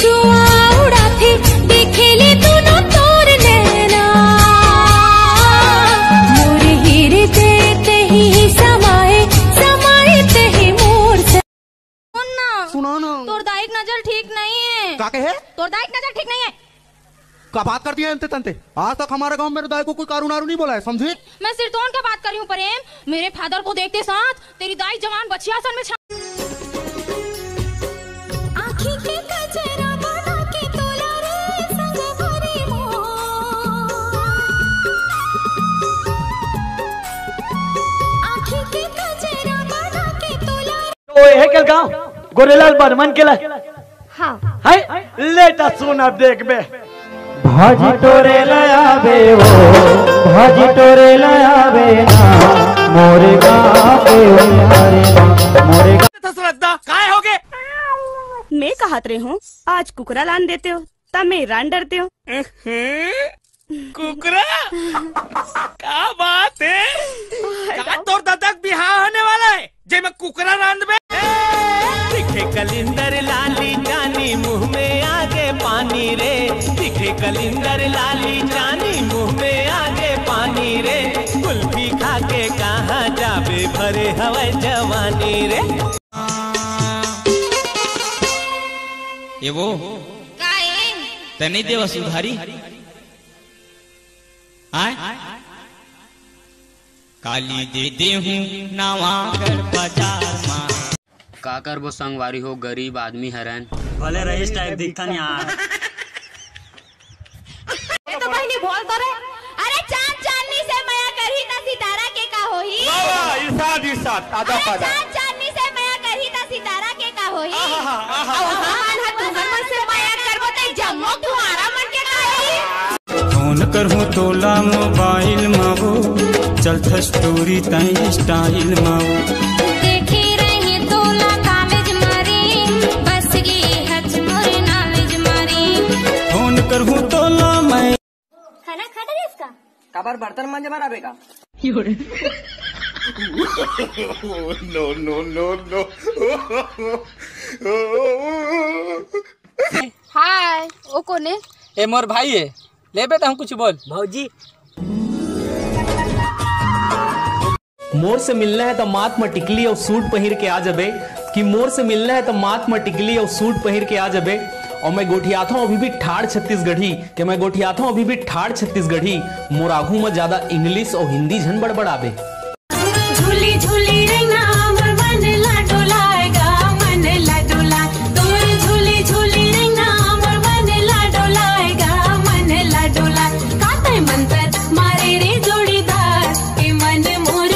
सुआ उड़ाथे देखेले दोनों तोर नैना मोर हीरे ते तही समाए समाए तही मोर सुनो ना तोर दाइक नजर ठीक नहीं है। का कहे? तोर दाइक नजर ठीक नहीं है। का बात कर दिया अंते तंते? आज तक हमारे गांव में मेरे दाई को कोई कारू नारू नहीं बोला है, समझी? मैं सिर तोड़ के बात कर रही हूँ प्रेम। मेरे फादर को देखते साथ तेरी दाई जवान बच्चिया सन में आँखी के कजरा बना के तोला रे संग भरी आँखी के कजरा बना के तोला। ओ हे केल गांव गोरेलाल बर्मन केला। हाँ हाय लेटा सुन अब देख बे। भाजी टोरे लायाबे वो भाजी टोरे लायाबे ना मोरे गाँव के यारे ना मोरे गाँव। श्रद्धा काय हो गए? मैं कहत रही हूँ आज कुकरा लान देते हो तब मैं रान डरते हो। कुकरा क्या बात है? क्या तोर दादक बिहार होने वाला है जे मैं कुकरा रांध में? दिखे कलिंदर लाली जानी मुंह में आगे पानी रे। दिखे कलिंदर लाली जानी मुंह में आगे पानी रे। कुल्फी खा के कहाँ जाबे भरे हवा जवानी रे। ये वो तने देवा सुधारी आय काली दे दे हूँ नावा कर बाजार माँ। का कर वो संगवारी हो गरीब आदमी हैरान भले रईस टाइप दिखता नहीं यार। ये तो भाई नहीं बोल तो रे। अरे चांद चांदनी से माया करही ता सितारा के का होही। इरशाद इरशाद आधा पादा। चांद चांदनी से माया करही ता सितारा के का होही। भगवान है तू मन से माया करबो ते जम्मो तुम्हारा मन के का होही। फोन करहूँ तोला मोबाइल मावो चलता स्टोरी ताई स्टाइल मावो। देखी रही तोला कॉलेज मारी बस की हच मोर नॉलेज मारी। फोन करहूँ तोला मैं खाना खाता है इसका काबर बर्तन मांजे मारा बेका। No no no no. हाय ओ कोने ए मोर भाई है ले बेटा हम कुछ बोल। भौजी मोर से मिलना है तो माथ में टिकली और सूट पहिर के आ जबे कि मोर से मिलना है तो माथ में टिकली और सूट पहिर के आ जबे। और मैं गोठियाता हूँ अभी भी ठाड़ छत्तीसगढ़ी कि मैं गोठियाता हूँ अभी भी ठाड़ छत्तीसगढ़ी। मोर आगू में ज्यादा इंग्लिश और हिंदी झन बड़बड़ाबे। झूली झूली रैना मोर मन ला डोलाएगा मन ला डोला तोर झूली झूली रैना मोर मन ला डोलाएगा मन ला डोला। काते मंतर मारे रे जोड़ीदार के मन मोर।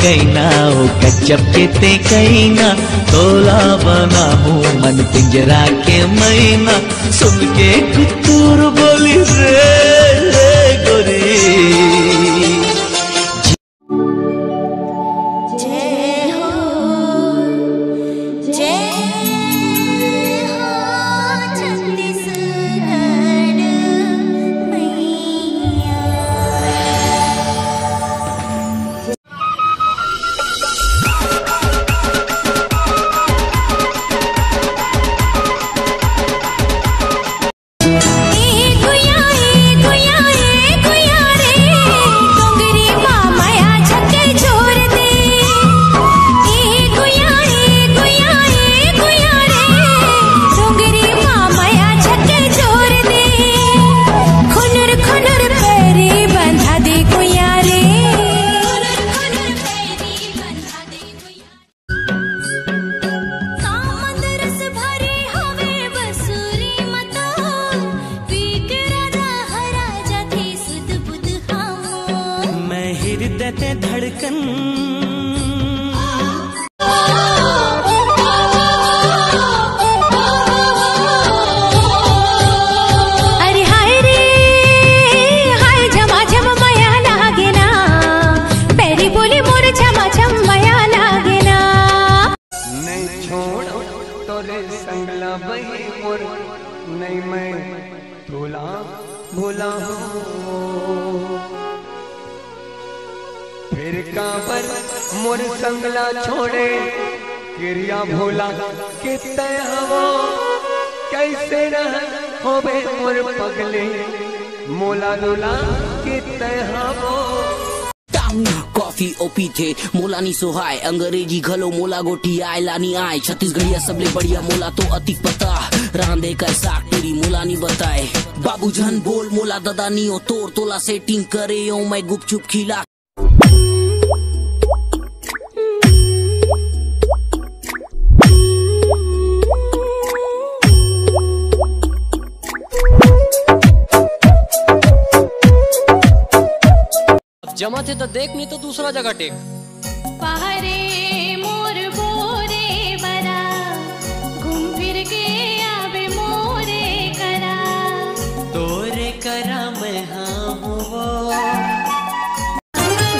कैना ओ गजब के ते कैना तोला बना हूँ मन पिंजरा के मैना। सुन के कुतूर बोली रे गोरी। जय हो छत्तीसगढ़ मैया। हृदय धड़कन अरे हाय रे हाय झमाझम माया लागेना पैरी बोली मोर झमाझम माया लागेना। नहीं छोड़ तोरे संगला बही मोर नहीं मैं भोला भोला हूँ। फिर कांवर मोर संगला छोड़े क्रिया भोला के तय हवो कैसे रह होबे मोर पगले मोला लोला के तय हवो। कॉफी ओपी थे मोला नी सोहाय अंग्रेजी घलो मोला गोटी आय लानी आय छत्तीसगढ़िया सबले बढ़िया मोला तो अतिक पता रांधे कैसा तेरी मोला नी बताए बाबू जन बोल मोला दादा नी ओ तोर तोला सेटिंग करे ओ मैं गुपचुप खिला। जमा थे तो देख नहीं तो दूसरा जगह टेक। पहरे मोर बोरे बरा घूम फिर के आवे मोरे करा तोरे करा मैं हाँ हुआ।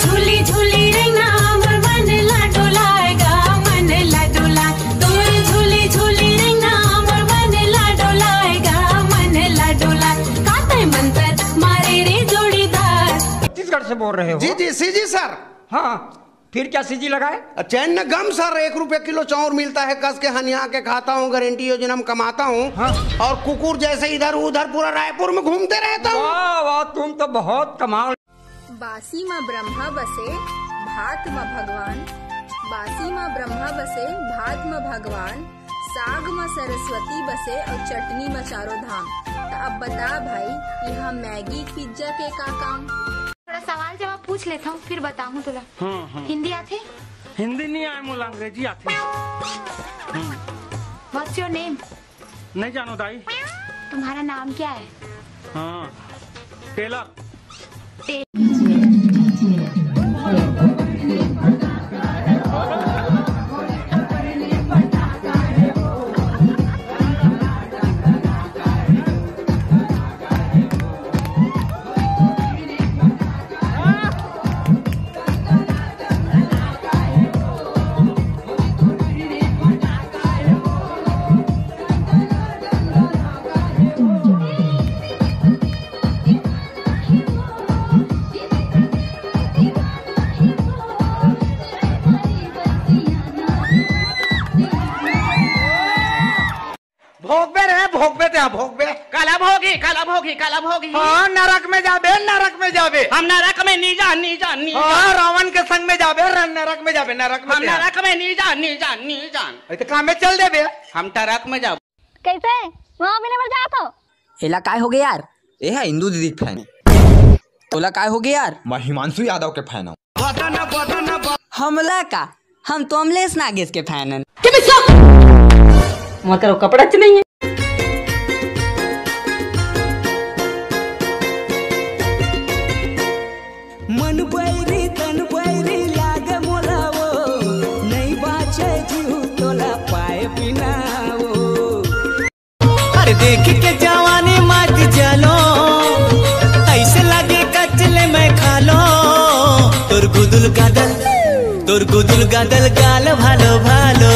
झूली झूली रैना मोर मन ला डोलाएगा मन ला डोला तोर झूली झूली रैना मोर मन ला डोलाएगा मन ला डोला काते मंतर मारे रे जोड़ीदार। छत्तीसगढ़ से बोल रहे हो? जी जी सीजी सर। हाँ फिर क्या सीजी लगाए? चैन न गम सर, 1 रुपए किलो चाउर मिलता है कस के हनिया के खाता हूँ, गारंटी योजना में कमाता हूँ। हाँ? और कुकुर जैसे इधर उधर पूरा रायपुर में घूमते रहता हूँ। वाह वाह तुम तो बहुत कमाल। बासी माँ ब्रह्मा बसे भात माँ भगवान, बासी माँ ब्रह्मा बसे भात माँ भगवान, साग माँ सरस्वती बसे और चटनी माँ चारों धाम। तो अब बता भाई यहाँ मैगी पिज्जा के का काम? थोड़ा सवाल जवाब पूछ लेता हूँ फिर बताऊँ तुला। हिंदी आते? हिंदी नहीं आए मुला अंग्रेजी आती। What's your name? नहीं जानो दाई। तुम्हारा नाम क्या है? हाँ टेलर। हाँ नरक में जाबे, नरक में जाबे। हम नरक में नहीं जा नहीं जा नहीं हाँ रावण के संग में जाबे, नरक में जाबे, नरक में। हम नरक में नहीं जा नहीं जा नहीं जान। तो कहाँ में चल दे बे? हम टरक में जाब। कैसे वहाँ भी नहीं जाता हो? एला काय हो गया यार? ये है हिंदू दीदी के फैन। तोला काय हो गया यार? मैं हिमांशु यादव के फैन हूँ। हमला का हम तो अमलेश नागेश के फैन हैं। मतलब कपड़ा च नहीं है। मन बैरी तन बैरी लागे मोला वो नहीं बाचे जीव तोला पाए बिना वो। अरे देख के जवानी मत जलो ऐसे लगे कचले में खा लो तोर गुदुल गादल गाल भालो भालो।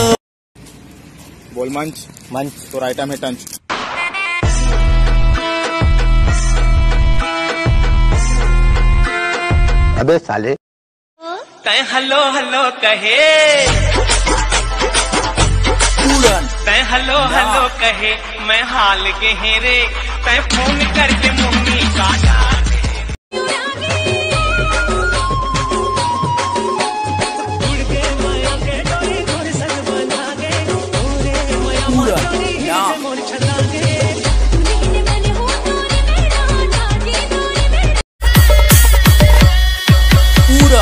बोल मंच मंच तो आइटम है टंच। अबे साले तय हलो हलो कहे तय हलो हलो कहे मैं हाल के हेरे तय फोन करके मुन्नी काटा। पूरा